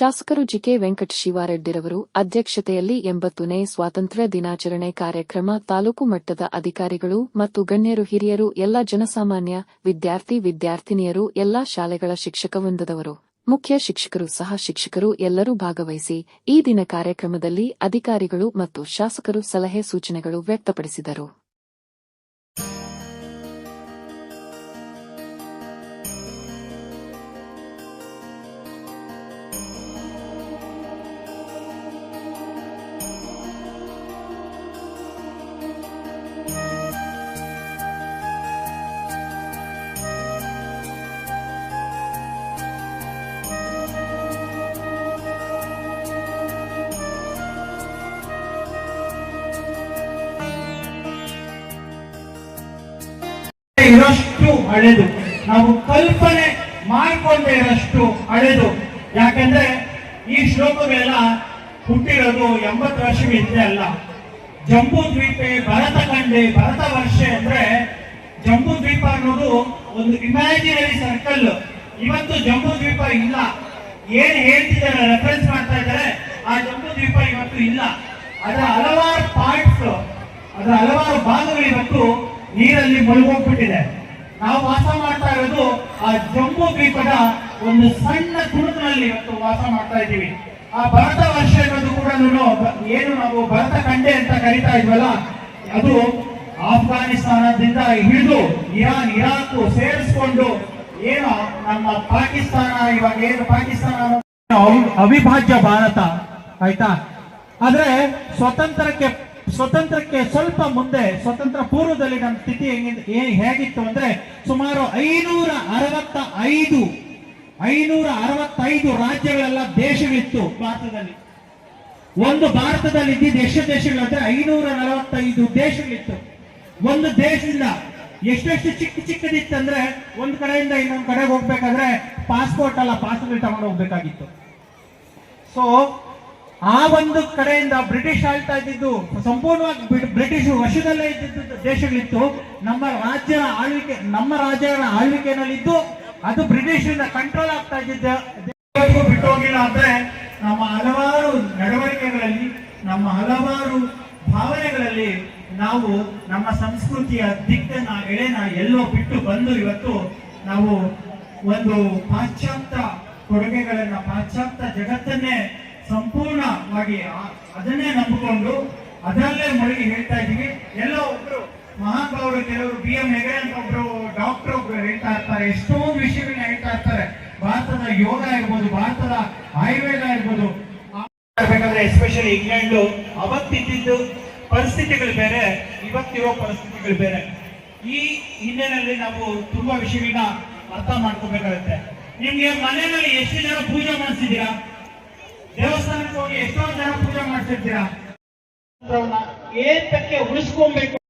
ಶಾಸಕರು ಜಿಕೆ ವೆಂಕಟಶಿವಾರೆಡ್ಡಿರವರು ಅಧ್ಯಕ್ಷತೆಯಲ್ಲಿ 80ನೇ ಸ್ವಾತಂತ್ರ್ಯ ದಿನಾಚರಣೆ ಕಾರ್ಯಕ್ರಮ ತಾಲೂಕು ಮಟ್ಟದ ಅಧಿಕಾರಿಗಳು ಮತ್ತು ಗಣ್ಯರು ಹಿರಿಯರು ಎಲ್ಲ ಜನಸಾಮಾನ್ಯ ವಿದ್ಯಾರ್ಥಿನಿಯರು ಎಲ್ಲಾ ಶಾಲೆಗಳ ಶಿಕ್ಷಕವೃಂದದವರು ಮುಖ್ಯ ಶಿಕ್ಷಕರು ಸಹ ಶಿಕ್ಷಕರು ಎಲ್ಲರೂ ಭಾಗವಹಿಸಿ ಈ ದಿನ ಕಾರ್ಯಕ್ರಮದಲ್ಲಿ ಅಧಿಕಾರಿಗಳು ಮತ್ತು ಶಾಸಕರು ಸಲಹೆ ಸೂಚನೆಗಳು ವ್ಯಕ್ತಪಡಿಸಿದರು. ಇರಷ್ಟು ಹಳೆದು ನಾವು ಕಲ್ಪನೆ ಮಾಡಿಕೊಂಡೇ ಇರಷ್ಟು ಹಳೆದು. ಯಾಕಂದ್ರೆ ಈ ಶ್ಲೋಕಗಳೆಲ್ಲ ಹುಟ್ಟಿರೋದು 80 ವರ್ಷಗಳ ಹಿಂದೆ ಅಲ್ಲ. ಜಂಬೂ ದ್ವೀಪ ಭರತ ಕಂಡೆ ಭರತ ವರ್ಷ ಅಂದ್ರೆ ಜಂಬೂ ದ್ವೀಪ ಅನ್ನೋದು ಒಂದು ಇಮ್ಯಾಜಿನರಿ ಸರ್ಕಲ್. ಇವತ್ತು ಜಂಬೂ ದ್ವೀಪ ಇಲ್ಲ. ಏನ್ ಹೇಳ್ತಿದ್ದಾರೆ ರೆಫರೆನ್ಸ್ ಮಾಡ್ತಾ ಇದ್ದಾರೆ, ಆ ಜಂಬೂ ದ್ವೀಪ ಇವತ್ತು ಇಲ್ಲ. ಅದರ ಹಲವಾರು ಪಾರ್ಟ್ಸ್, ಅದರ ಹಲವಾರು ಭಾಗಗಳು ಇವತ್ತು ನೀರಲ್ಲಿ ಮುಳುಗೋಗ್ಬಿಟ್ಟಿದೆ. ನಾವು ವಾಸ ಮಾಡ್ತಾ ಇರೋದು ಆ ಜಂಬೂ ದ್ವೀಪದ ಒಂದು ಸಣ್ಣ ತುಣುಕಿನಲ್ಲಿ ಇವತ್ತು ವಾಸ ಮಾಡ್ತಾ ಇದ್ದೀವಿ. ಆ ಭರತ ವರ್ಷ ಅನ್ನೋದು ಕೂಡ ಏನು ನಾವು ಭರತ ಕಂಡೆ ಅಂತ ಕರಿತಾ ಇದ್ವಲ್ಲ, ಅದು ಆಫ್ಘಾನಿಸ್ತಾನದಿಂದ ಹಿಡಿದು ಇರಾನ್ ಇರಾಕ್ ಸೇರಿಸ್ಕೊಂಡು ಏನು ನಮ್ಮ ಪಾಕಿಸ್ತಾನ, ಇವಾಗ ಏನು ಪಾಕಿಸ್ತಾನ ಅವಿಭಾಜ್ಯ ಭಾರತ ಆಯ್ತಾ. ಆದ್ರೆ ಸ್ವತಂತ್ರಕ್ಕೆ ಸ್ವಲ್ಪ ಮುಂದೆ, ಸ್ವತಂತ್ರ ಪೂರ್ವದಲ್ಲಿ ನಮ್ಮ ಸ್ಥಿತಿ ಹೇಗಿತ್ತು ಅಂದ್ರೆ ಸುಮಾರು 565 ರಾಜ್ಯಗಳೆಲ್ಲ ದೇಶಗಳಿತ್ತು ಭಾರತದಲ್ಲಿ. ಒಂದು ಭಾರತದಲ್ಲಿ ಇದ್ದಿದ್ದು ಎಷ್ಟು ದೇಶಗಳಂದ್ರೆ 545 ದೇಶಗಳಿತ್ತು. ಒಂದು ದೇಶದಿಂದ ಎಷ್ಟೆಷ್ಟು ಚಿಕ್ಕದಿತ್ತಂದ್ರೆ ಒಂದ್ ಕಡೆಯಿಂದ ಇನ್ನೊಂದ್ ಕಡೆಗೆ ಹೋಗ್ಬೇಕಾದ್ರೆ ಪಾಸ್ಪೋರ್ಟ್ ಅಲ್ಲ ಪಾಸ್ಪೋರ್ಟ್ ತಗೊಂಡು ಹೋಗ್ಬೇಕಾಗಿತ್ತು. ಸೊ ಆ ಒಂದು ಕಡೆಯಿಂದ ಬ್ರಿಟಿಷ್ ಆಳ್ತಾ ಇದ್ದಿದ್ದು, ಸಂಪೂರ್ಣವಾಗಿ ಬ್ರಿಟಿಷ್ ವಶದಲ್ಲೇ ಇದ್ದಿದ್ದು ದೇಶಗಳಿತ್ತು. ನಮ್ಮ ರಾಜ್ಯಗಳ ಆಳ್ವಿಕೆಯಲ್ಲಿದ್ದು ಅದು ಬ್ರಿಟಿಷರಿಂದ ಕಂಟ್ರೋಲ್ ಆಗ್ತಾ ಇದ್ದಿದ್ದ ಬಿಟ್ಟು ಹೋಗಿಲ್ಲ. ಅಂದ್ರೆ ನಮ್ಮ ಹಲವಾರು ನಡವಳಿಕೆಗಳಲ್ಲಿ, ನಮ್ಮ ಹಲವಾರು ಭಾವನೆಗಳಲ್ಲಿ ನಾವು ನಮ್ಮ ಸಂಸ್ಕೃತಿಯ ದಿಕ್ಕನ್ನ ಎಲ್ಲೋ ಬಿಟ್ಟು ಬಂದು ಇವತ್ತು ನಾವು ಒಂದು ಪಾಶ್ಚಾತ್ಯ ಕೊಡುಗೆಗಳನ್ನ, ಪಾಶ್ಚಾತ್ಯ ಜಗತ್ತನ್ನೇ ಸಂಪೂರ್ಣವಾಗಿ ಅದನ್ನೇ ನಂಬಿಕೊಂಡು ಅದರಲ್ಲೇ ಮುಳುಗಿ ಹೇಳ್ತಾ ಇದ್ದೀವಿ. ಎಲ್ಲೋ ಒಬ್ರು ಮಹಾನುಭಾವರು, ಕೆಲವರು BM ಹೆಗಡೆ ಅಂತ ಒಬ್ರು ಡಾಕ್ಟರ್ ಒಬ್ರು ಹೇಳ್ತಾ ಇರ್ತಾರೆ, ಎಷ್ಟೊಂದು ವಿಷಯಗಳನ್ನ ಹೇಳ್ತಾ ಇರ್ತಾರೆ. ಭಾರತದ ಯೋಗ ಇರ್ಬೋದು, ಭಾರತದ ಆಯುರ್ವೇದ ಇರ್ಬೋದು. ಬೇಕಾದ್ರೆ ಎಸ್ಪೆಷಲಿ ಇಂಗ್ಲೆಂಡ್ ಅವತ್ತಿದ್ದು ಪರಿಸ್ಥಿತಿಗಳು ಬೇರೆ, ಇವತ್ತಿರೋ ಪರಿಸ್ಥಿತಿಗಳು ಬೇರೆ. ಈ ಹಿನ್ನೆಲೆಯಲ್ಲಿ ನಾವು ತುಂಬಾ ವಿಷಯಗಳನ್ನ ಅರ್ಥ ಮಾಡ್ಕೋಬೇಕಾಗುತ್ತೆ. ನಿಮ್ಗೆ ಮನೆಯಲ್ಲಿ ಎಷ್ಟು ಜನ ಪೂಜೆ ಮಾಡಿಸಿದ್ದೀರಾ? ದೇವಸ್ಥಾನಕ್ಕೆ ಹೋಗಿ ಎಷ್ಟೋ ಜನ ಪೂಜೆ ಮಾಡ್ತಿರ್ತೀರಾ? ಏತಕ್ಕೆ ಉಳಿಸ್ಕೊಬೇಕು